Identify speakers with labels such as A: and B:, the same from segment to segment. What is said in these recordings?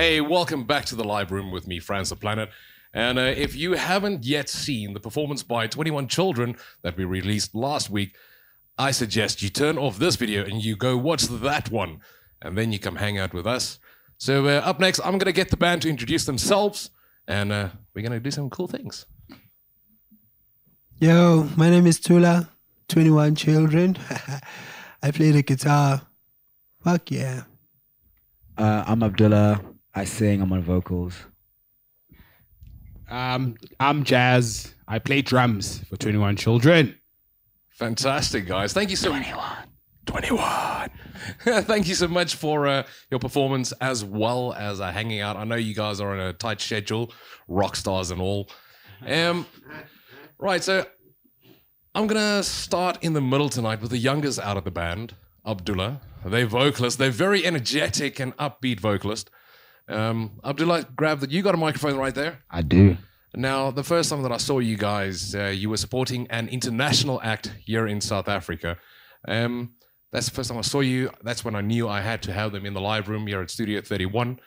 A: Hey, welcome back to the live room with me, Franz the Planet. And if you haven't yet seen the performance by 21 Children that we released last week, I suggest you turn off this video and you go watch that one. And then you come hang out with us. So up next, I'm going to get the band to introduce themselves. And we're going to do some cool things.
B: Yo, my name is Tula, 21 Children. I play the guitar. Fuck yeah.
C: I'm ABDULA. I sing. I'm on vocals.
D: I'm Jazz. I play drums for 21 Children.
A: Fantastic, guys. Thank you so much. 21. Thank you so much for your performance as well as hanging out. I know you guys are on a tight schedule, rock stars and all. Right, so I'm going to start in the middle tonight with the youngest out of the band, ABDULA. They're vocalists. They're very energetic and upbeat vocalist. ABDULA, you got a microphone right there?
C: I do.
A: Now, the first time that I saw you guys, you were supporting an international act here in South Africa. That's the first time I saw you. That's when I knew I had to have them in the live room here at Studio 31.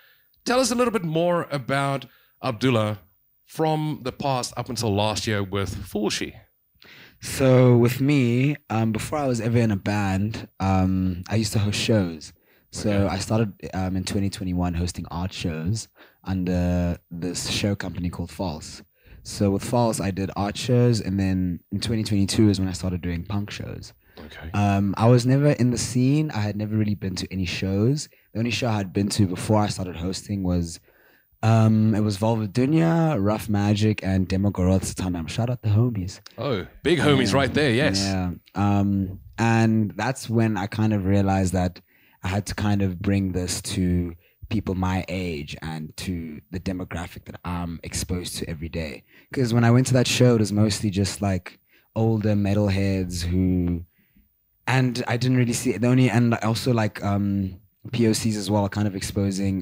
A: Tell us a little bit more about ABDULA from the past up until last year with Fulshi.
C: So with me, before I was ever in a band, I used to host shows. So I started in 2021 hosting art shows under this show company called False. So with False, I did art shows, and then in 2022 is when I started doing punk shows.
A: Okay.
C: I was never in the scene. I had never really been to any shows. The only show I had been to before I started hosting was it was Volva Dunya, Rough Magic, and Demogorod Satanam. Shout out the homies.
A: Oh, big homies right there, yes.
C: Yeah. And that's when I kind of realized that I had to kind of bring this to people my age and to the demographic that I'm exposed to every day. Because when I went to that show, it was mostly just like older metalheads who, and I didn't really see it. And also like POCs as well, kind of exposing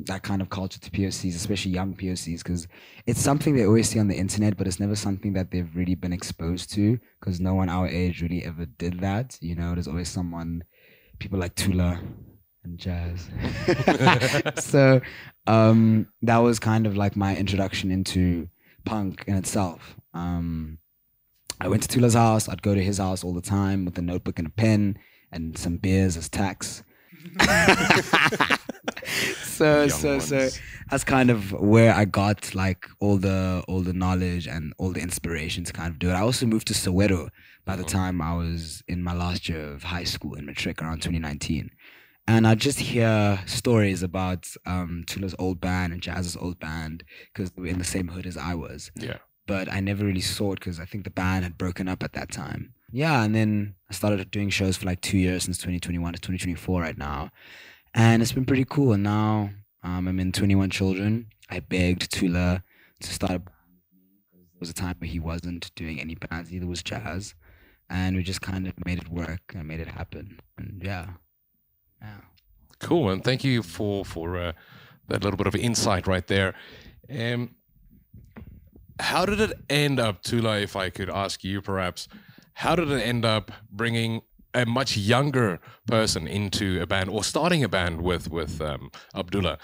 C: that kind of culture to POCs, especially young POCs, because it's something they always see on the internet, but it's never something that they've really been exposed to, because no one our age really ever did that. You know, there's always people like Tula and Jazz. So that was kind of like my introduction into punk in itself. I went to Tula's house. I'd go to his house all the time with a notebook and a pen and some beers as tax. So that's kind of where I got like all the knowledge and all the inspiration to kind of do it. I also moved to Soweto by the time I was in my last year of high school in matric around 2019. And I just hear stories about Tula's old band and Jazz's old band, because they were in the same hood as I was.
A: Yeah.
C: But I never really saw it because I think the band had broken up at that time. Yeah, and then I started doing shows for like 2 years, since 2021 to 2024 right now. And it's been pretty cool. And now I'm in 21 Children. I begged Tula to start a band with me because there was a time where he wasn't doing any bands, neither was Jazz. And we just kind of made it work and made it happen. And yeah.
A: Cool, and thank you for that little bit of insight right there. How did it end up, Tula, if I could ask you perhaps, how did it end up bringing a much younger person into a band or starting a band with ABDULA,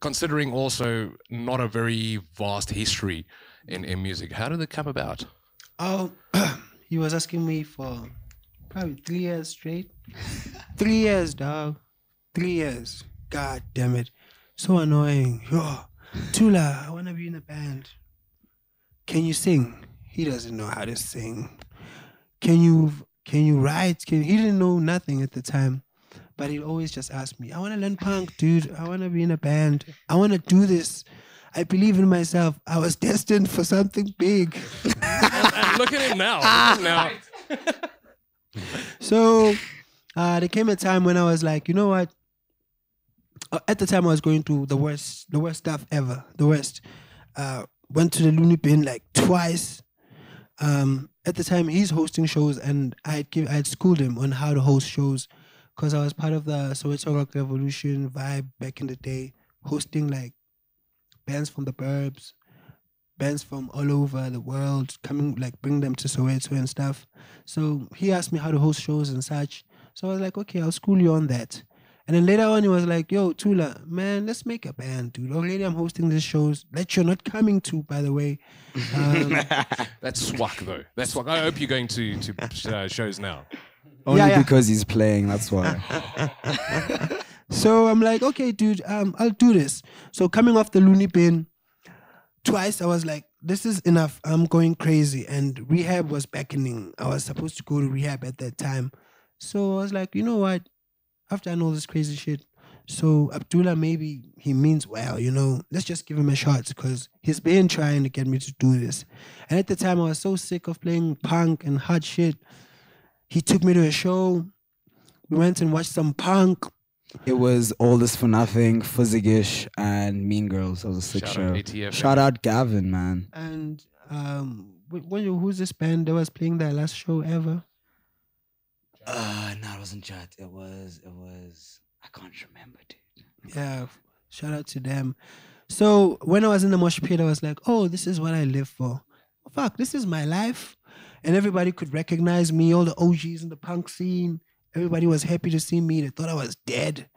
A: considering also not a very vast history in music? How did it come about?
B: Oh, he was asking me for probably 3 years straight. 3 years, dog. 3 years. God damn it. So annoying. Yo, Tula, I want to be in a band. Can you sing? He doesn't know how to sing. Can you write? He didn't know nothing at the time. But he'd always just ask me, I want to learn punk, dude. I want to be in a band. I want to do this. I believe in myself. I was destined for something big.
A: And look at him now.
B: So there came a time when I was like, you know what? At the time I was going through the worst stuff ever. The worst. Went to the loony bin like twice. At the time he's hosting shows, and I had schooled him on how to host shows, because I was part of the Soweto Rock Revolution vibe back in the day, hosting like bands from the burbs, bands from all over the world, coming like bring them to Soweto and stuff. So he asked me how to host shows and such. So I was like, okay, I'll school you on that. And then later on, he was like, yo, Thula, man, let's make a band, dude. Already I'm hosting these shows that you're not coming to, by the way.
A: That's swag, though. That's swag. I hope you're going to shows now.
C: Only because he's playing, that's why.
B: So I'm like, okay, dude, I'll do this. So coming off the loony bin, twice I was like, this is enough. I'm going crazy. And rehab was beckoning. I was supposed to go to rehab at that time. So I was like, you know what? After I know this crazy shit, so ABDULA, maybe he means well, you know, let's just give him a shot because he's been trying to get me to do this. And at the time, I was so sick of playing punk and hard shit. He took me to a show. We went and watched some punk.
C: It was All This For Nothing, Fuzzigish, and Mean Girls. That was a sick show.
A: ATF.
C: Shout out Gavin, man.
B: And who's this band that was playing their last show ever?
C: No, it wasn't Jet. It was. I can't remember, dude.
B: Yeah, shout out to them. So when I was in the mosh pit, I was like, oh, this is what I live for. Fuck, this is my life. And everybody could recognize me, all the OGs in the punk scene. Everybody was happy to see me. They thought I was dead.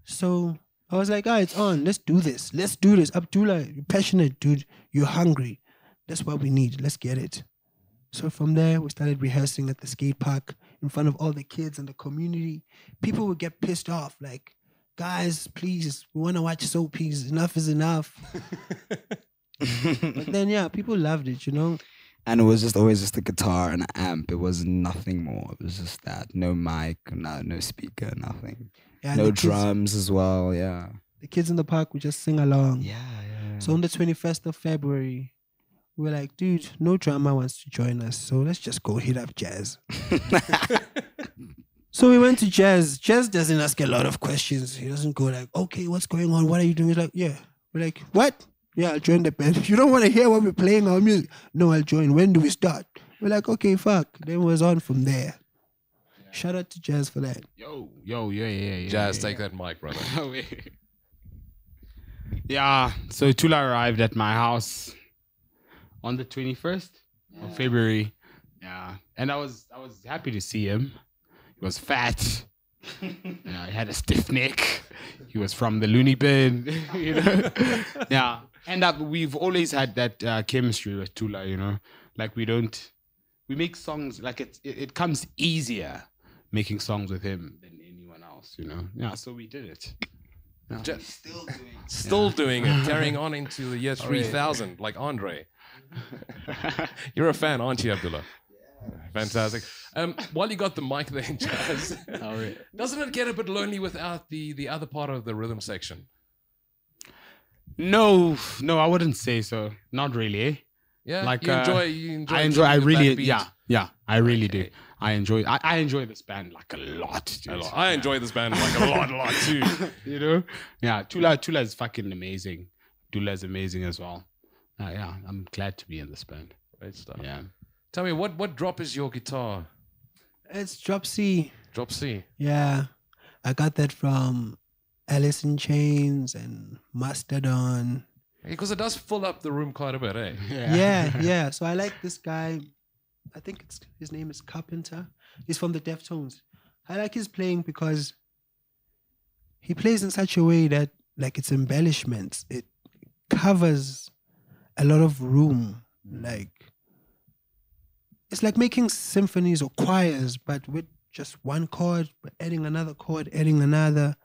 B: So I was like, it's on. Let's do this. Let's do this. ABDULA, you're passionate, dude. You're hungry. That's what we need. Let's get it. So from there, we started rehearsing at the skate park in front of all the kids in the community. People would get pissed off. Like, guys, please, we want to watch soapies. Enough is enough. But then, people loved it, you know?
C: And it was always just a guitar and an amp. It was nothing more. It was just that. No mic, no speaker, nothing.
B: Yeah,
C: no drums as well, yeah.
B: The kids in the park would just sing along.
C: Yeah.
B: So on the 21st of February, we were like, dude, no drama wants to join us. So let's just go hit up Jazz. So we went to Jazz. Jazz doesn't ask a lot of questions. He doesn't go like, okay, what's going on? What are you doing? He's like, yeah. We're like, what? Yeah, I'll join the band. You don't want to hear what we're playing our music? No, I'll join. When do we start? We're like, okay, fuck. Then it was on from there. Yeah. Shout out to Jazz for that.
D: Yo, yeah.
A: Jazz, take that mic, brother.
D: Yeah, so Thula arrived at my house on the 21st of February. Yeah, and I was happy to see him. He was fat. He had a stiff neck. He was from the loony bin, you know. Yeah, and we've always had that chemistry with Thula, you know. Like we make songs like it comes easier making songs with him than anyone else, you know. Yeah, so we did it. Yeah.
A: Still doing it, carrying on into the year 3000, like Andre. You're a fan, aren't you, ABDULA? Fantastic. While you got the mic there, Jazz, doesn't it get a bit lonely without the other part of the rhythm section?
D: No, I wouldn't say so. Not really. Eh?
A: Yeah,
D: like
A: you enjoy.
D: I really, I really do. I enjoy this band like a lot. Dude.
A: A lot. I enjoy this band like a lot too.
D: You know? Yeah, Thula is fucking amazing. ABDULA is amazing as well. Yeah, I'm glad to be in this band.
A: Great stuff.
D: Yeah.
A: Tell me, what drop is your guitar?
B: It's drop C.
A: Drop C.
B: Yeah. I got that from Alice in Chains and Mastodon.
A: Because it does fill up the room quite a bit, eh?
B: Yeah. So I like this guy. I think his name is Carpenter. He's from the Deftones. I like his playing because he plays in such a way that, like, it's embellishments. It covers a lot of room. Like, it's like making symphonies or choirs, but with just one chord, but adding another chord, adding another.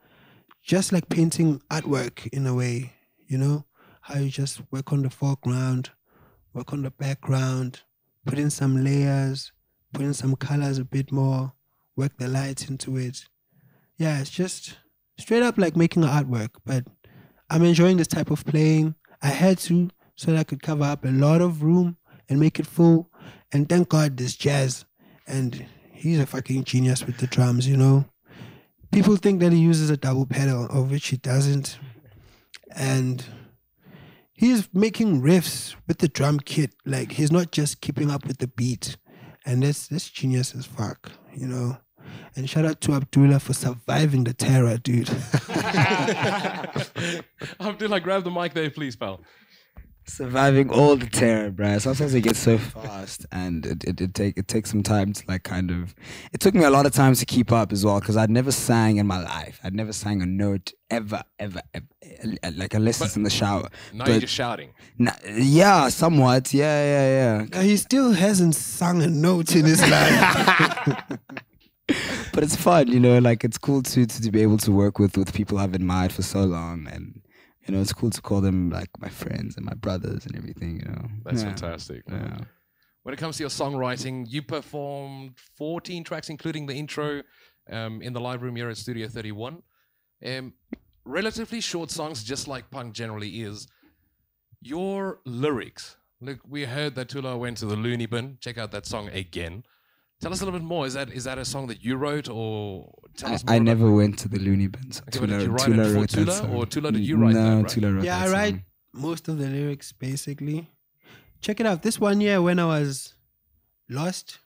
B: Just like painting artwork in a way, you know? How you just work on the foreground, work on the background, put in some layers, put in some colors a bit more, work the lights into it. Yeah, it's just straight up like making an artwork, but I'm enjoying this type of playing. I had to so that I could cover up a lot of room and make it full. And thank God there's Jazz. And he's a fucking genius with the drums, you know. People think that he uses a double pedal, of which he doesn't. And he's making riffs with the drum kit. Like, he's not just keeping up with the beat. And that's genius as fuck, you know. And shout out to ABDULA for surviving the terror, dude.
A: ABDULA, grab the mic there, please, pal.
C: Surviving all the terror, bruh. Sometimes it gets so fast, and it takes some time to like kind of. It took me a lot of time to keep up as well, because I'd never sang in my life. I'd never sang a note ever, like unless it's in the shower.
A: Now you're just shouting.
C: Yeah, somewhat. Yeah.
B: He still hasn't sung a note in his life.
C: But it's fun, you know. Like it's cool to be able to work with people I've admired for so long, and. You know, it's cool to call them like my friends and my brothers and everything, you know.
A: That's fantastic.
C: Yeah.
A: When it comes to your songwriting, you performed 14 tracks, including the intro, in the live room here at Studio 31. Relatively short songs, just like punk generally is. Your lyrics. Look, we heard that Thula went to the loony bin. Check out that song again. Tell us a little bit more. Is that a song that you wrote, or tell us more?
C: I never went to the loony bins.
A: Okay, but did you write it for Thula, or Thula did you write that?
C: No,
A: Right?
C: Thula wrote
B: Yeah,
C: that
B: I write
C: song.
B: most of the lyrics basically. Check it out. This one year when I was lost,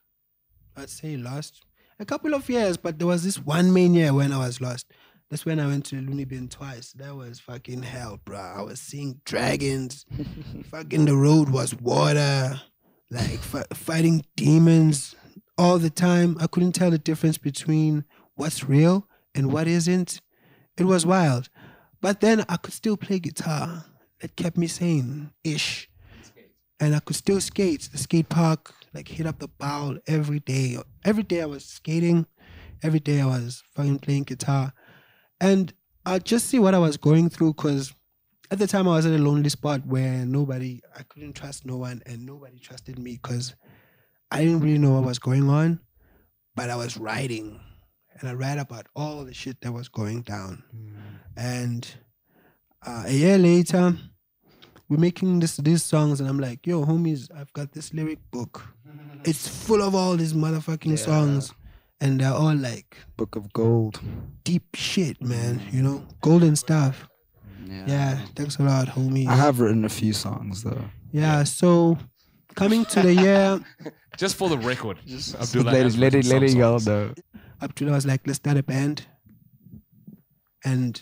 B: I'd say lost, a couple of years, but there was this one main year when I was lost. That's when I went to the loony bin twice. That was fucking hell, bro. I was seeing dragons. Fucking the road was water. Like fighting demons. All the time. I couldn't tell the difference between what's real and what isn't. It was wild. But then I could still play guitar. It kept me sane-ish. And I could still skate. The skate park, like hit up the bowl every day. Every day I was skating. Every day I was fucking playing guitar. And I just see what I was going through, because at the time I was at a lonely spot where I couldn't trust no one, and nobody trusted me because I didn't really know what was going on, but I was writing, and I read about all the shit that was going down. And a year later, we're making these songs, and I'm like, yo, homies, I've got this lyric book. It's full of all these motherfucking songs, and they're all like
C: Book of Gold.
B: deep shit, man, you know, golden stuff. Yeah, thanks a lot, homies.
C: I have written a few songs though.
B: Yeah, so coming to the year,
A: Just for the record, ABDULA
C: Let
A: has
C: it
A: written some
C: y'all
A: songs.
C: know.
B: ABDULA was like, let's start a band. And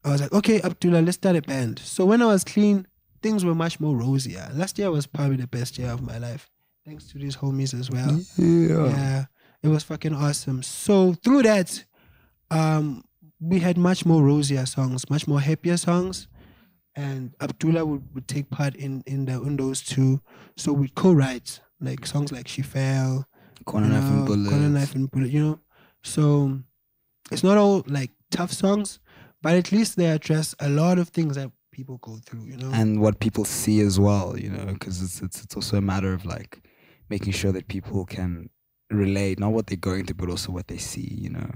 B: I was like, okay, ABDULA, let's start a band. So when I was clean, things were much more rosier. Last year was probably the best year of my life. Thanks to these homies as well. Yeah, it was fucking awesome. So through that, we had much more rosier songs, much more happier songs. And ABDULA would take part in those two. So we'd co-write like songs like She Fell,
C: Corner Knife and Bullet.
B: Corner Knife and Bullet, you know. So it's not all like tough songs, but at least they address a lot of things that people go through, you know.
C: And what people see as well, you know, because it's also a matter of like making sure that people can relate, not what they're going through, but also what they see, you know.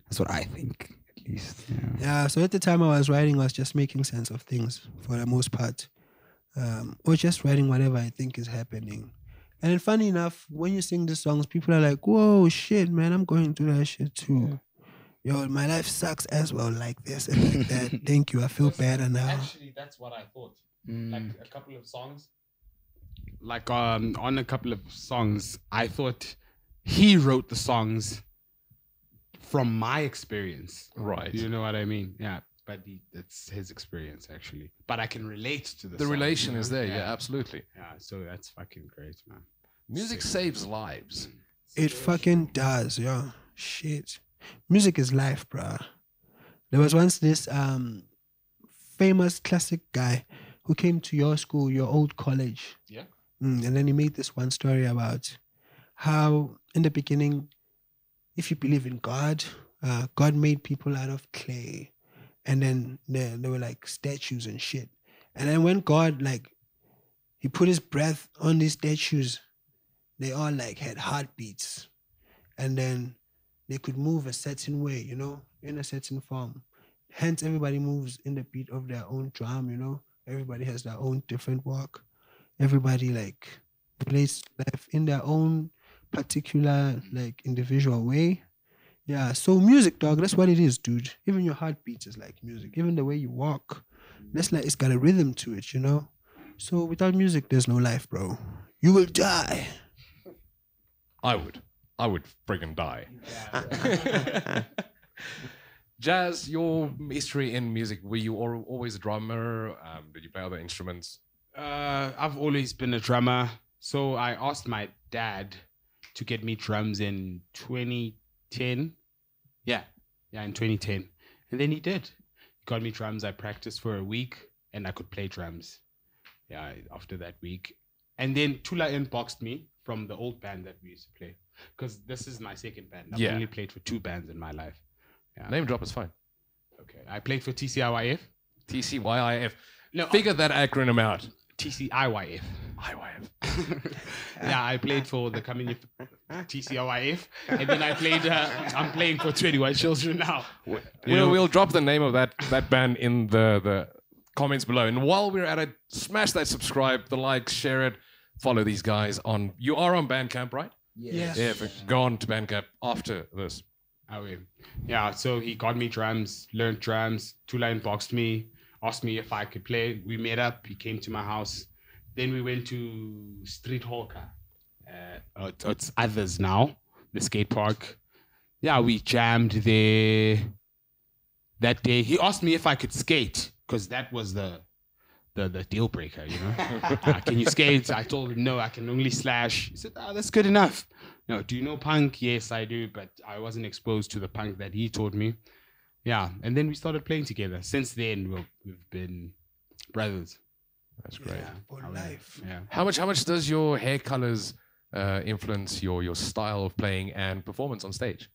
C: That's what I think, at least.
B: Yeah, so at the time I was writing, I was just making sense of things for the most part. Or just writing whatever I think is happening. And then funny enough, when you sing the songs, people are like, whoa, shit, man, I'm going through that shit too. Yo, my life sucks as well, like this and like that. Thank you, I feel better now.
D: Actually, that's what I thought. Like a couple of songs. Like on a couple of songs, I thought he wrote the songs from my experience.
A: Right.
D: You know what I mean? Yeah. But that's his experience, actually. But I can relate to the
A: The
D: song,
A: relation
D: you know?
A: is there, yeah, absolutely.
D: Yeah, so that's fucking great, man.
A: Music saves lives.
B: It fucking does, yeah. Shit. Music is life, bruh. There was once this famous classic guy who came to your school, your old college.
D: Yeah.
B: And then he made this one story about how in the beginning, if you believe in God, God made people out of clay. And then they were like statues and shit. And then when God, like, he put his breath on these statues, they all like had heartbeats. And then they could move a certain way, you know, in a certain form. Hence, everybody moves in the beat of their own drum, you know. Everybody has their own different walk. Everybody like plays life in their own particular like individual way. Yeah, so music, dog, that's what it is, dude. Even your heartbeat is like music. Even the way you walk, that's like, it's got a rhythm to it, you know? So without music, there's no life, bro. You will die.
A: I would friggin' die. Jazz, your history in music, were you always a drummer? Did you play other instruments?
D: I've always been a drummer. So I asked my dad to get me drums in 2010. Yeah, in 2010. And then he did. He got me drums. I practiced for a week and I could play drums. Yeah, after that week. And then Tula inboxed me from the old band that we used to play. Because this is my second band. I've only played for 2 bands in my life. Yeah.
A: Name drop is fine.
D: Okay. I played for TCIYF.
A: TCYIF.
D: No,
A: Figure that acronym out.
D: TCIYF.
A: IYF.
D: Yeah, I played for the coming TCIYF, and then I'm playing for 21 Children now.
A: We'll drop the name of that band in the comments below. And while we're at it, smash that subscribe, the like, share it, follow these guys on. You are on Bandcamp, right?
B: Yes.
A: Yeah, go on to Bandcamp after this.
D: Yeah, so he got me drums, learned drums. Tula inboxed me, asked me if I could play. We met up. He came to my house. Then we went to Street Hawker. It's Others now, the skate park. Yeah, we jammed there that day. He asked me if I could skate because that was the deal breaker, you know. Can you skate? I told him no, I can only slash. He said, that's good enough. No, do you know punk? Yes, I do, but I wasn't exposed to the punk that he taught me. Yeah, and then we started playing together. Since then, we've been brothers.
A: That's great.
B: Yeah, for life.
D: Yeah.
A: How much does your hair colors influence your style of playing and performance on stage?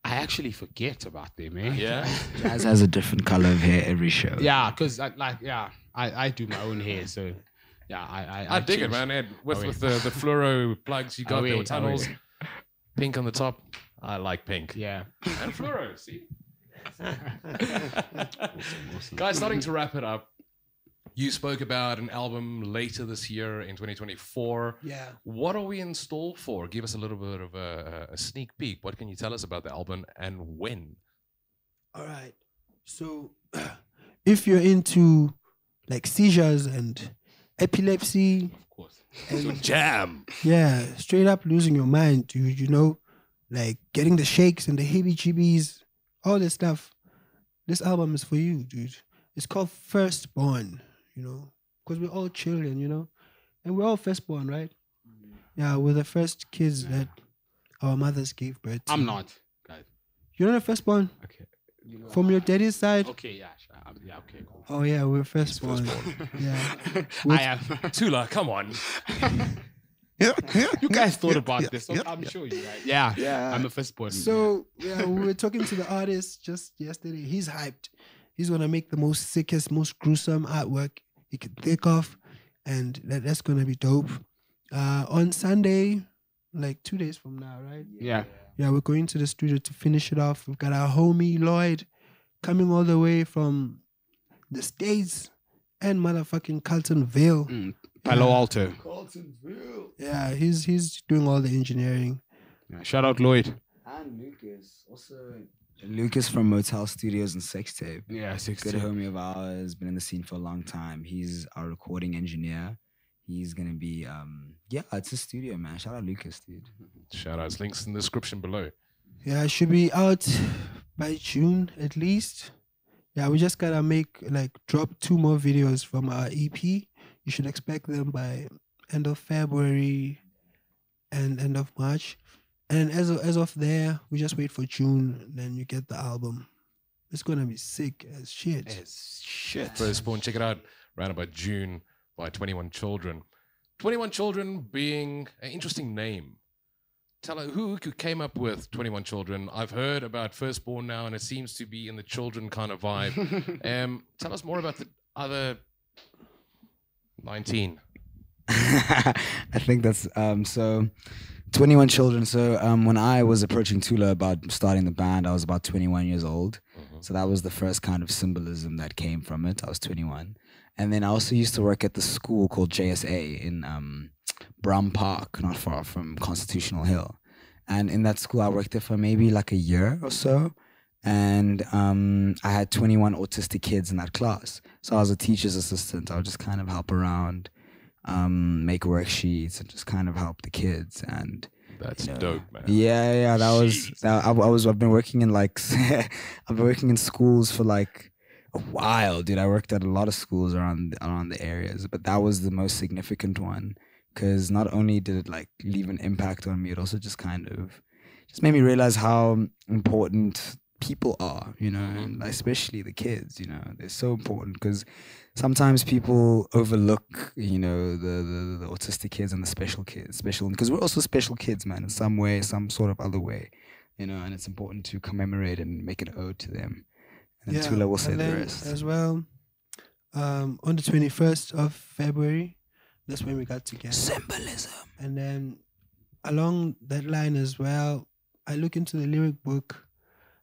D: I actually forget about them, eh?
A: Yeah.
C: Jazz has a different color of hair every show.
D: Yeah, because I do my own hair, so yeah,
A: I dig it, man. Ed, with the fluoro plugs you got there with tunnels, pink on the top. I like pink.
D: Yeah,
A: and fluoro. See, guys, starting to wrap it up. You spoke about an album later this year in 2024.
B: Yeah.
A: What are we in store for? Give us a little bit of a sneak peek. What can you tell us about the album and when?
B: All right. So, if you're into like seizures and epilepsy,
D: of course,
B: and
A: jam.
B: Yeah, straight up losing your mind, dude. You know, like getting the shakes and the heebie-jeebies, all this stuff. This album is for you, dude. It's called Firstborn. You know, because we're all children, you know, and we're all firstborn, right? Yeah, we're the first kids that our mothers gave birth to.
D: I'm not, guys.
B: You're not a firstborn?
D: Okay.
B: From your daddy's side?
D: Okay, yeah, okay, cool.
B: Oh, yeah, we're firstborn. Yeah.
D: I am.
A: Tula, come on.
D: You guys thought about this. I'm sure you guys. Yeah, I'm a firstborn.
B: So, yeah, we were talking to the artist just yesterday. He's hyped. He's going to make the most sickest, most gruesome artwork he could think of. And that's going to be dope. On Sunday, like 2 days from now, right?
D: Yeah.
B: Yeah, we're going to the studio to finish it off. We've got our homie Lloyd coming all the way from the States and motherfucking Carltonville.
D: Palo Alto.
B: Carltonville. Yeah, he's doing all the engineering.
D: Yeah, shout out Lloyd.
C: And Lucas. Also, Lucas from Motel Studios and Sex Tape.
D: Yeah, Sex
C: Good
D: Tape.
C: homie of ours, been in the scene for a long time. He's our recording engineer. He's gonna be it's a studio, man. Shout out Lucas, dude.
A: Shout outs, links in the description below.
B: Yeah, it should be out by June at least. Yeah, we just gotta drop 2 more videos from our EP. You should expect them by end of February and end of March. And as of there, we just wait for June, then you get the album. It's gonna be sick as shit.
A: Firstborn, check it out. Around about June by 21 Children. 21 Children being an interesting name. Tell us who came up with 21 Children. I've heard about Firstborn now, and it seems to be in the children kind of vibe. Tell us more about the other 19.
C: I think that's so 21 Children. So when I was approaching Tula about starting the band, I was about 21 years old. So that was the first kind of symbolism that came from it. I was 21. And then I also used to work at the school called JSA in Brum Park, not far from Constitutional Hill. And in that school, I worked there for maybe like a year or so. And I had 21 autistic kids in that class. So I was a teacher's assistant. I would just kind of help around, make worksheets and just kind of help the kids. And
A: that's dope, man.
C: Yeah. I've been working in I've been working in schools for like a while, dude. I worked at a lot of schools around the areas, but that was the most significant one because not only did it like leave an impact on me, it also just kind of just made me realize how important people are, you know, and especially the kids, you know, they're so important because sometimes people overlook, you know, the autistic kids and the special kids, because we're also special kids, man, in some way, some sort of other way, you know, and it's important to commemorate and make an ode to them. And then Tula will say the rest.
B: As well, on the 21st of February, that's when we got together.
C: Symbolism.
B: And then along that line as well, I look into the lyric book.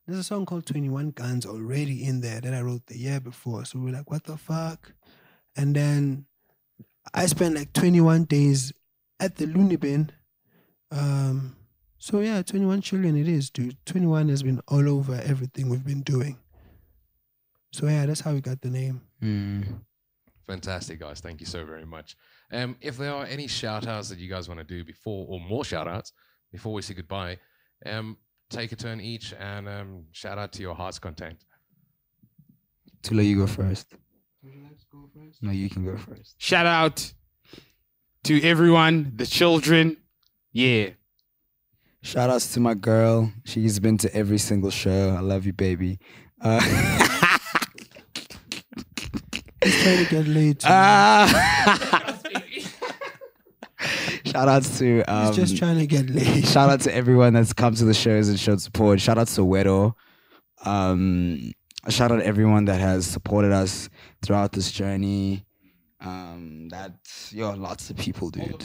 B: There's a song called 21 Guns already in there that I wrote the year before. So we're like, what the fuck? And then I spent like 21 days at the loony bin. So yeah, 21 children it is, dude. 21 has been all over everything we've been doing. So yeah, that's how we got the name.
A: Fantastic, guys. Thank you so very much. If there are any shout-outs that you guys want to do before, or more shout-outs, before we say goodbye, take a turn each and shout out to your heart's content.
C: Tula, you go first.
B: Would you like to go first?
C: No, you can go first.
D: Shout out to everyone, the children. Yeah.
C: Shout outs to my girl. She's been to every single show. I love you, baby.
B: He's trying to get laid.
C: Shout outs to
B: he's just trying to get laid.
C: Shout out to everyone that's come to the shows and showed support. Shout out to Soweto. Shout out to everyone that has supported us throughout this journey. Lots of people, dude.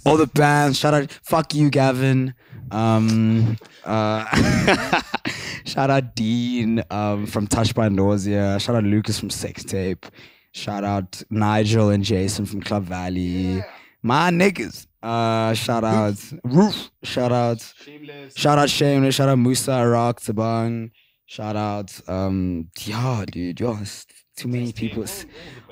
C: All the bands. Shout out, fuck you, Gavin. Shout out Dean from Touched by Nausea. Shout out Lucas from Sex Tape. Shout out Nigel and Jason from Club Valley. My niggas. Shout out Roof. Shout out Shameless. Shout out Shameless. Shout out Musa, Rock, Tabang. Shout out dude, it's too many people.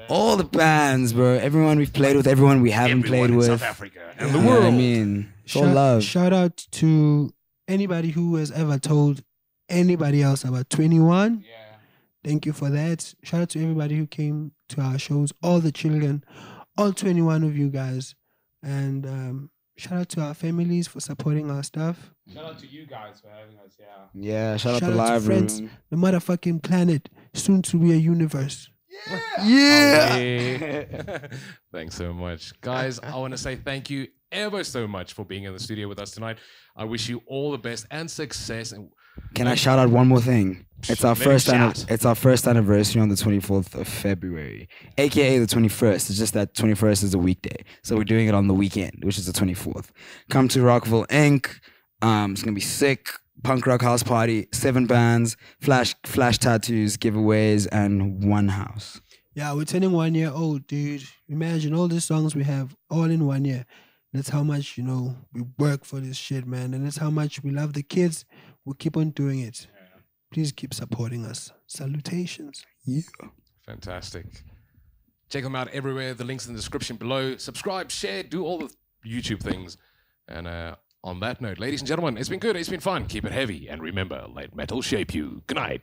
C: All the bands, bro. Everyone we've played with, everyone we haven't played with.
A: South Africa and the world.
C: I mean, love.
B: Shout out to anybody who has ever told anybody else about 21.
D: Yeah.
B: Thank you for that. Shout out to everybody who came to our shows, all the children, all 21 of you guys. And shout out to our families for supporting our stuff.
D: Shout out to you guys for having us, yeah.
C: Yeah, shout out to Live
B: friends,
C: Room.
B: the motherfucking planet, soon to be a universe.
C: Yeah.
A: Thanks so much. Guys, I want to say thank you ever so much for being in the studio with us tonight. I wish you all the best and success. And
C: Can I shout out one more thing? It's our first
A: shout.
C: it's our first anniversary on the 24th of February, aka the 21st. It's just that 21st is a weekday, so we're doing it on the weekend, which is the 24th. Come to Rockville Inc. It's gonna be sick. Punk rock house party, 7 bands, flash tattoos, giveaways, and one house.
B: Yeah, we're turning 1 year old, dude. Imagine all the songs we have all in 1 year. That's how much, you know, we work for this shit, man. And that's how much we love the kids. We'll keep on doing it. Please keep supporting us. Salutations.
C: Yeah.
A: Fantastic. Check them out everywhere. The link's in the description below. Subscribe, share, do all the YouTube things. And on that note, ladies and gentlemen, it's been good. It's been fun. Keep it heavy. And remember, let metal shape you. Good night.